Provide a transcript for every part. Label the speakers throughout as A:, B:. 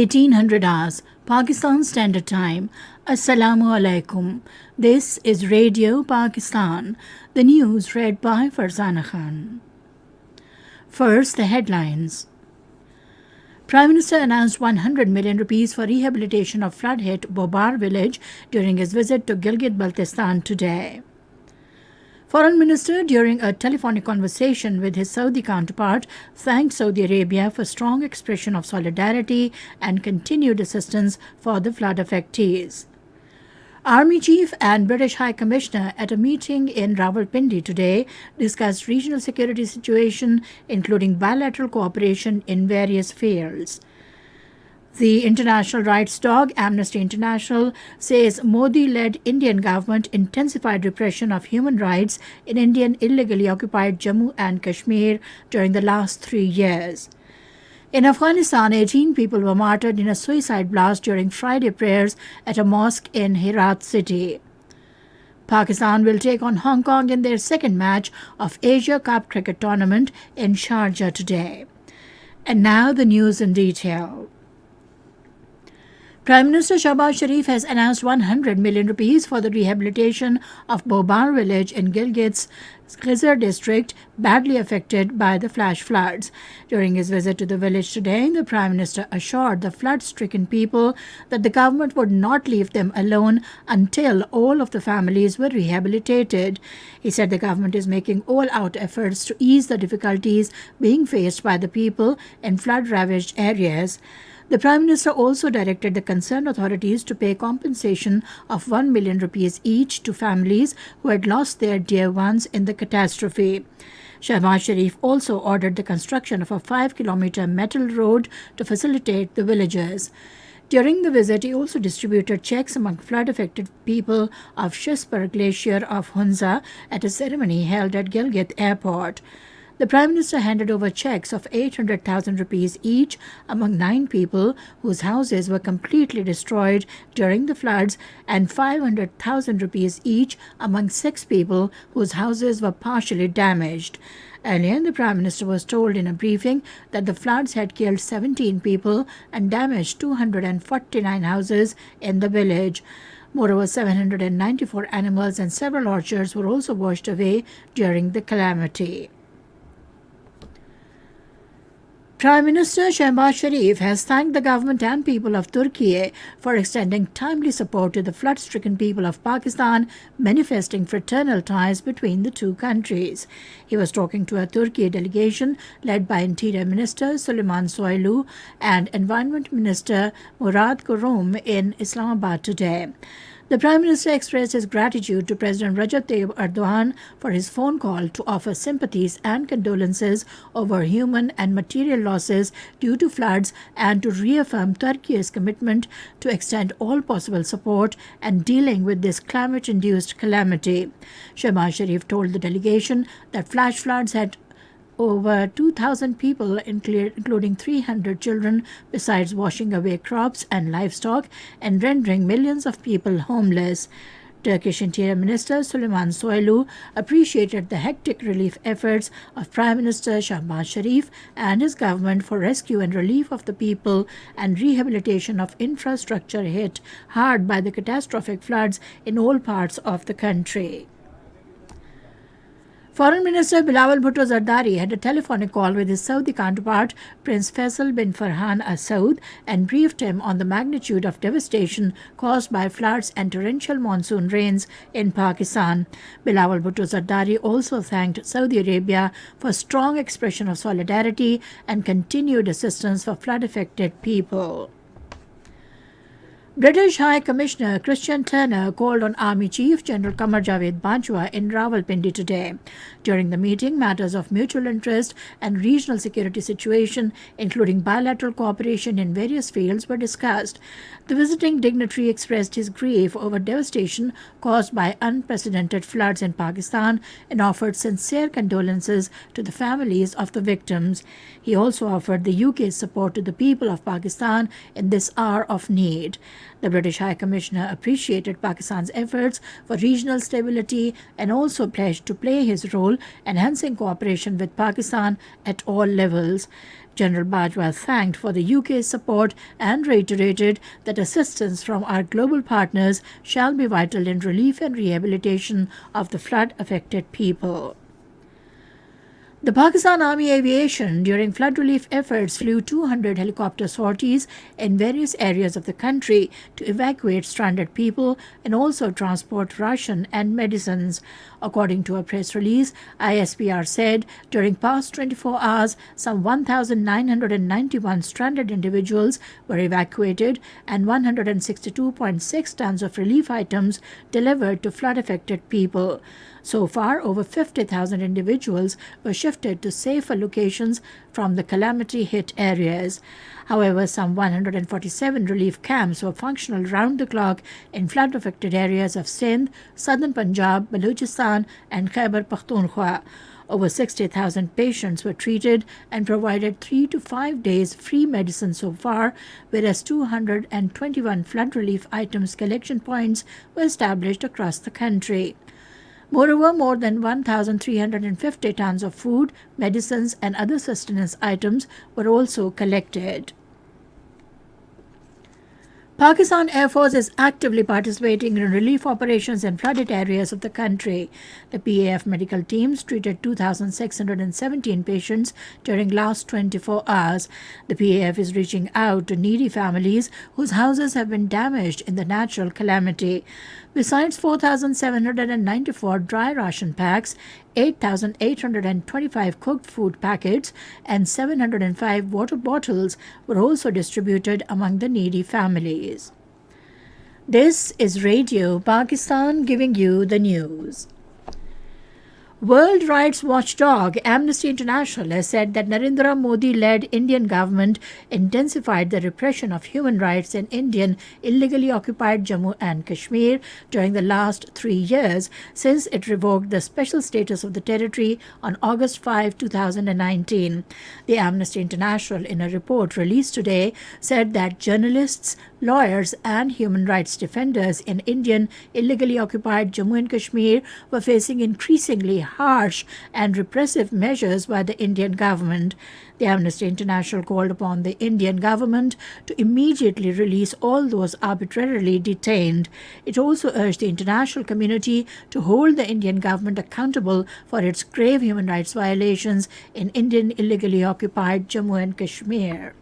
A: 1800 hours, Pakistan Standard Time. Assalamu alaikum. This is Radio Pakistan. The news read by Farzana Khan. First, the headlines. Prime Minister announced 100 million rupees for rehabilitation of flood-hit Bobar village during his visit to Gilgit-Baltistan today. Foreign Minister, during a telephonic conversation with his Saudi counterpart, thanked Saudi Arabia for strong expression of solidarity and continued assistance for the flood affectees. Army Chief and British High Commissioner at a meeting in Rawalpindi today discussed regional security situation, including bilateral cooperation in various fields. The international rights dog, Amnesty International, says Modi-led Indian government intensified repression of human rights in Indian illegally occupied Jammu and Kashmir during the last 3 years. In Afghanistan, 18 people were martyred in a suicide blast during Friday prayers at a mosque in Herat city. Pakistan will take on Hong Kong in their second match of Asia Cup cricket tournament in Sharjah today. And now the news in detail. Prime Minister Sharif has announced 100 million rupees for the rehabilitation of Bobar village in Gilgit's Khizr district, badly affected by the flash floods. During his visit to the village today, the Prime Minister assured the flood-stricken people that the government would not leave them alone until all of the families were rehabilitated. He said the government is making all-out efforts to ease the difficulties being faced by the people in flood-ravaged areas. The Prime Minister also directed the concerned authorities to pay compensation of 1 million rupees each to families who had lost their dear ones in the catastrophe. Sharif also ordered the construction of a 5-kilometer metal road to facilitate the villagers. During the visit, he also distributed checks among flood-affected people of Shispur Glacier of Hunza at a ceremony held at Gilgit Airport. The Prime Minister handed over checks of 800,000 rupees each among 9 people whose houses were completely destroyed during the floods and 500,000 rupees each among 6 people whose houses were partially damaged. Earlier, the Prime Minister was told in a briefing that the floods had killed 17 people and damaged 249 houses in the village. Moreover, 794 animals and several orchards were also washed away during the calamity. Prime Minister Sharif has thanked the government and people of Turkey for extending timely support to the flood-stricken people of Pakistan, manifesting fraternal ties between the two countries. He was talking to a Turkey delegation led by Interior Minister Süleyman Soylu and Environment Minister Murad Kurum in Islamabad today. The Prime Minister expressed his gratitude to President Recep Tayyip Erdogan for his phone call to offer sympathies and condolences over human and material losses due to floods and to reaffirm Turkey's commitment to extend all possible support and dealing with this climate-induced calamity. Sharif told the delegation that flash floods had over 2,000 people, including 300 children, besides washing away crops and livestock and rendering millions of people homeless. Turkish Interior Minister Süleyman Soylu appreciated the hectic relief efforts of Prime Minister Sharif and his government for rescue and relief of the people and rehabilitation of infrastructure hit hard by the catastrophic floods in all parts of the country. Foreign Minister Bhutto Zardari had a telephonic call with his Saudi counterpart, Prince Faisal bin Farhan Al Saud, and briefed him on the magnitude of devastation caused by floods and torrential monsoon rains in Pakistan. Bhutto Zardari also thanked Saudi Arabia for strong expression of solidarity and continued assistance for flood-affected people. British High Commissioner Christian Turner called on Army Chief General Qamar Javed Bajwa in Rawalpindi today. During the meeting, matters of mutual interest and regional security situation, including bilateral cooperation in various fields, were discussed. The visiting dignitary expressed his grief over devastation caused by unprecedented floods in Pakistan and offered sincere condolences to the families of the victims. He also offered the UK's support to the people of Pakistan in this hour of need. The British High Commissioner appreciated Pakistan's efforts for regional stability and also pledged to play his role enhancing cooperation with Pakistan at all levels. General Bajwa thanked for the UK's support and reiterated that assistance from our global partners shall be vital in relief and rehabilitation of the flood-affected people. The Pakistan Army Aviation during flood relief efforts flew 200 helicopter sorties in various areas of the country to evacuate stranded people and also transport ration and medicines. According to a press release, ISPR said during past 24 hours, some 1,991 stranded individuals were evacuated and 162.6 tons of relief items delivered to flood-affected people. So far, over 50,000 individuals were shifted to safer locations from the calamity-hit areas. However, some 147 relief camps were functional round the clock in flood-affected areas of Sindh, southern Punjab, Balochistan, and Khyber Pakhtunkhwa. Over 60,000 patients were treated and provided 3 to 5 days free medicine so far, whereas 221 flood relief items collection points were established across the country. Moreover, more than 1,350 tons of food, medicines, and other sustenance items were also collected. Pakistan Air Force is actively participating in relief operations in flooded areas of the country. The PAF medical teams treated 2,617 patients during last 24 hours. The PAF is reaching out to needy families whose houses have been damaged in the natural calamity. Besides 4,794 dry ration packs, 8,825 cooked food packets and 705 water bottles were also distributed among the needy families. This is Radio Pakistan giving you the news. World rights watchdog Amnesty International has said that Narendra Modi-led Indian government intensified the repression of human rights in Indian illegally occupied Jammu and Kashmir during the last 3 years since it revoked the special status of the territory on August 5, 2019. The Amnesty International, in a report released today, said that journalists, lawyers and human rights defenders in Indian illegally occupied Jammu and Kashmir were facing increasingly harsh and repressive measures by the Indian government. The Amnesty International called upon the Indian government to immediately release all those arbitrarily detained. It also urged the international community to hold the Indian government accountable for its grave human rights violations in Indian illegally occupied Jammu and Kashmir.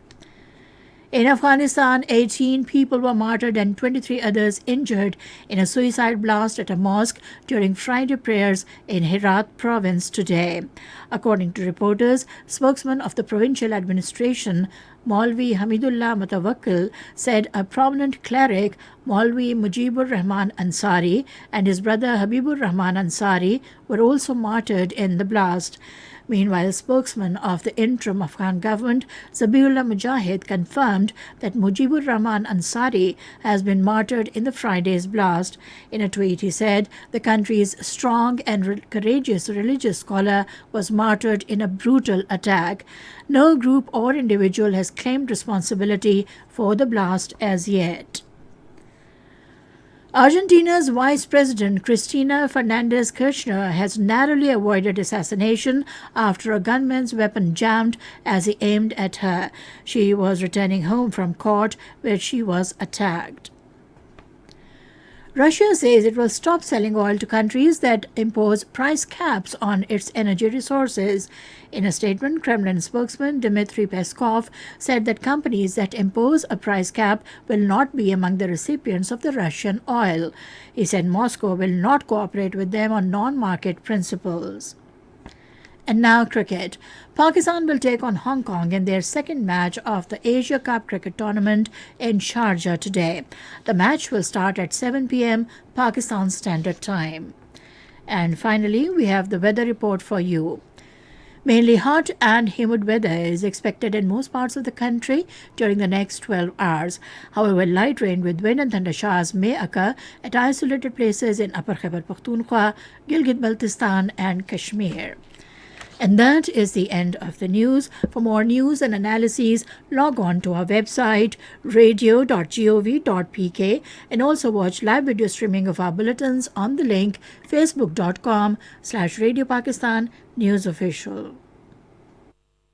A: In Afghanistan, 18 people were martyred and 23 others injured in a suicide blast at a mosque during Friday prayers in Herat province today. According to reporters, spokesman of the provincial administration, Maulvi Hamidullah Mutawakkil, said a prominent cleric, Maulvi Mujibur Rahman Ansari, and his brother Habibur Rahman Ansari were also martyred in the blast. Meanwhile, spokesman of the interim Afghan government, Zabiullah Mujahid, confirmed that Mujibur Rahman Ansari has been martyred in the Friday's blast. In a tweet, he said the country's strong and courageous religious scholar was martyred in a brutal attack. No group or individual has claimed responsibility for the blast as yet. Argentina's Vice President Cristina Fernandez Kirchner has narrowly avoided assassination after a gunman's weapon jammed as he aimed at her. She was returning home from court where she was attacked. Russia says it will stop selling oil to countries that impose price caps on its energy resources. In a statement, Kremlin spokesman Dmitry Peskov said that companies that impose a price cap will not be among the recipients of the Russian oil. He said Moscow will not cooperate with them on non-market principles. And now cricket. Pakistan will take on Hong Kong in their second match of the Asia Cup cricket tournament in Sharjah today. The match will start at 7 p.m. Pakistan Standard Time. And finally, we have the weather report for you. Mainly hot and humid weather is expected in most parts of the country during the next 12 hours. However, light rain with wind and thunder showers may occur at isolated places in Upper Khyber Pakhtunkhwa, Gilgit-Baltistan and Kashmir. And that is the end of the news. For more news and analyses, log on to our website radio.gov.pk and also watch live video streaming of our bulletins on the link facebook.com/Radio Pakistan News Official.